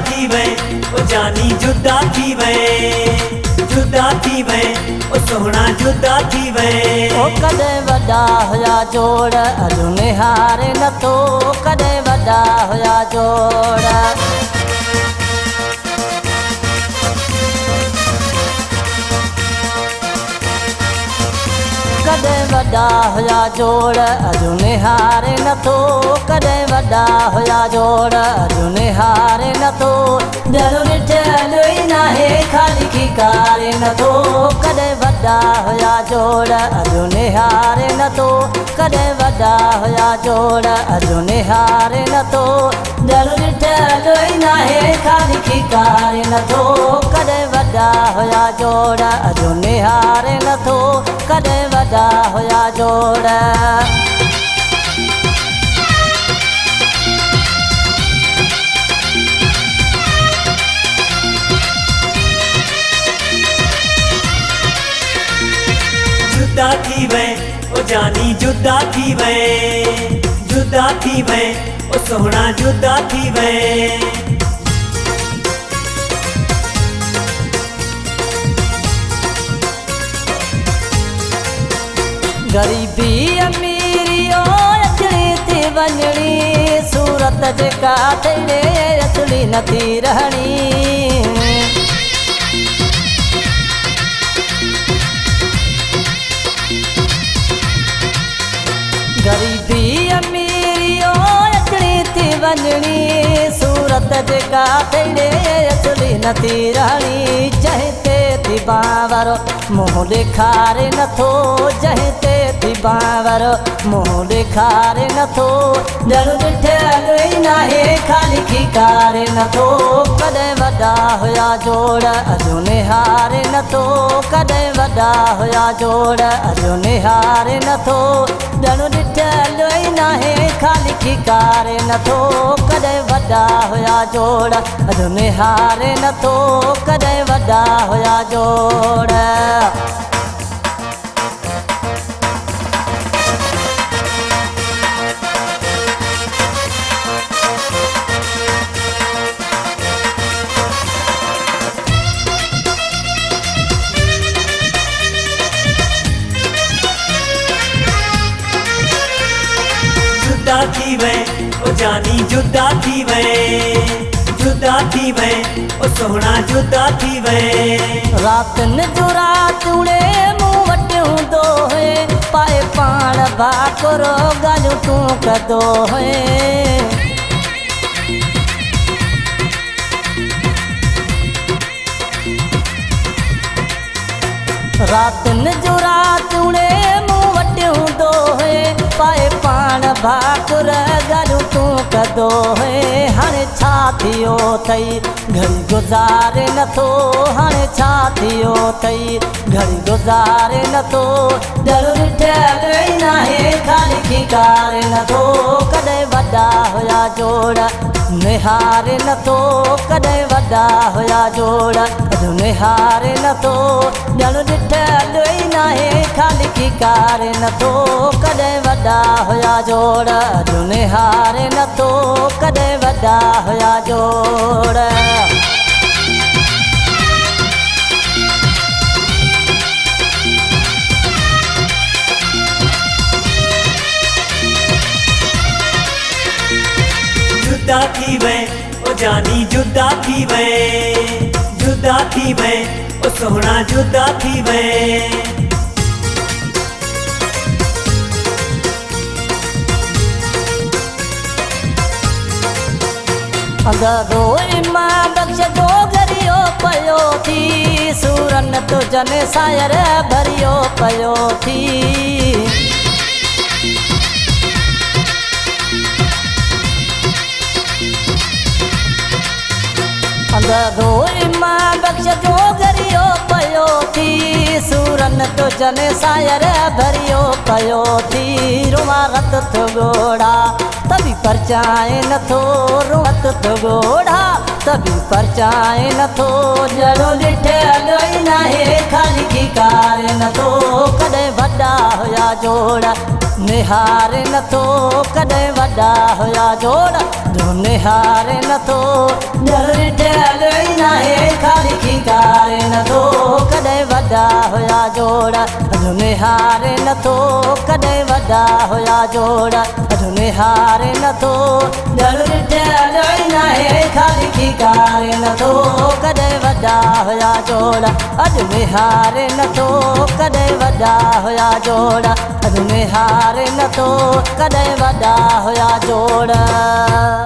थी वे ओ जानी जुदा थी वे, जुदा थी वे ओ सोहना जुदा थी वे। ओ कदे वॾा हुया जोड़ अॼु निहारे नथो, कदे वॾा हुया जोड़। कदे वॾा हुया जोड़ अॼु निहारे नथो, कदे वॾा हुया जोड़ अॼु निहारे नथो। दिल ॾिठल ई नाहे ख़ाली खिकारे नथो, कदे वॾा हुया जोड़ अॼु निहारे नथो, कदे वॾा हुया जोड़ अॼु निहारे नथो। दिल ॾिठल ई नाहे ख़ाली खिकारे नथो, कदे वॾा हुया जोड़ अॼु निहारे नथो, कदे वॾा हुया जोड़। जुदा थी वे ओ जानी जुदा थी वे, जुदा थी वे ओ सोहना जुदा थी वे। गरीबी अमीरी ओ अचणी थी वञणी, सूरत जेका तेरे असली नथी रहणी। गरीबी अमीरी ओ अचणी थी वञणी, सूरत जेका तेरे असली नथी रहणी। जंहिं ते थी बावर मुंहुं ॾेखारे नथो, जंहिं ते थी बावर मुंहुं ॾेखारे नथो। दिल ॾिठल ई नाहे ख़ाली खिकारे नथो, कॾहिं वॾा हुया जोड़ अॼु निहारे नथो, कॾहिं वॾा हुया जोड़ अॼु निहारे नथो। दिल ॾिठल ई नाहे ख़ाली खिकारे नथो, कॾहिं वॾा हुया जोड़ अॼु निहारे नथो, कॾहिं वॾा हुया जोड़। जुदा थी वे ओ जानी जुदा थी वे, जुदा थी वे ओ सोहना जुदा थी वे। रातनि जो रात उड़े मूं वटि हूंदो हुए, पाए पाण भाकुर ॻाल्हियूं तूं कदो हुए। रातनि जो रात उड़े मूं वटि हूंदो हुए, पाए पाण भाकुर ॻाल्हियूं तूं कदो हुए। हाणे छा थियो अथई घड़ी गुज़ारे नथो, हाणे छा थियो अथई घड़ी गुज़ारे नथो। दिल ॾिठल ई नाहे ख़ाली खिकारे नथो, कॾहिं वॾा हुया जोड़ निहारे नथो, कॾहिं वॾा हुया जोड़ अॼु निहारे नथो। दिल ॾिठल ई नाहे ख़ाली खिकारे नथो, कॾहिं वॾा हुया जोड़ अॼु निहारे नथो, कॾहिं वॾा हुया जोड़। जुदा थी वे ओ जानी जुदा थी वे, जुदा थी वे ओ सोहना जुदा थी वे। अंदरो इमां बख्श जो गरियो पयो थी, सूरन तुझन सायर भरियो पयो थी। अंदरो इमां बख्श जो गरियो पयो थी, सूरन तुझन सायर भरियो पयो थी। रुआ रत थो ॻोड़ा तभी परचाए नथो, रुअत थो ॻोड़ा तभी परचाए नथो। जड़ो ॾिठल ई नाहे ख़ाली खिकारे नथो, कॾहिं वॾा हुया जोड़ निहारे नथो कॾहिं वॾा हुया जोड़ जो निहारे नथो ॼर ॾिठल ई नाहे ख़ाली खीकारे नथो कॾहिं वॾा हुया जोड़ जो निहारे नथो कॾहिं वॾा हुया जोड़ जो निहारे नथो ॼर ॾिठल ई नाहे ख़ाली खीकारे नथो कॾहिं वॾा हुया जोड़ अॼु निहारे नथो कॾहिं वॾा हुया जोड़ अॼु निहारे नथो कॾहिं वॾा हुया जोड़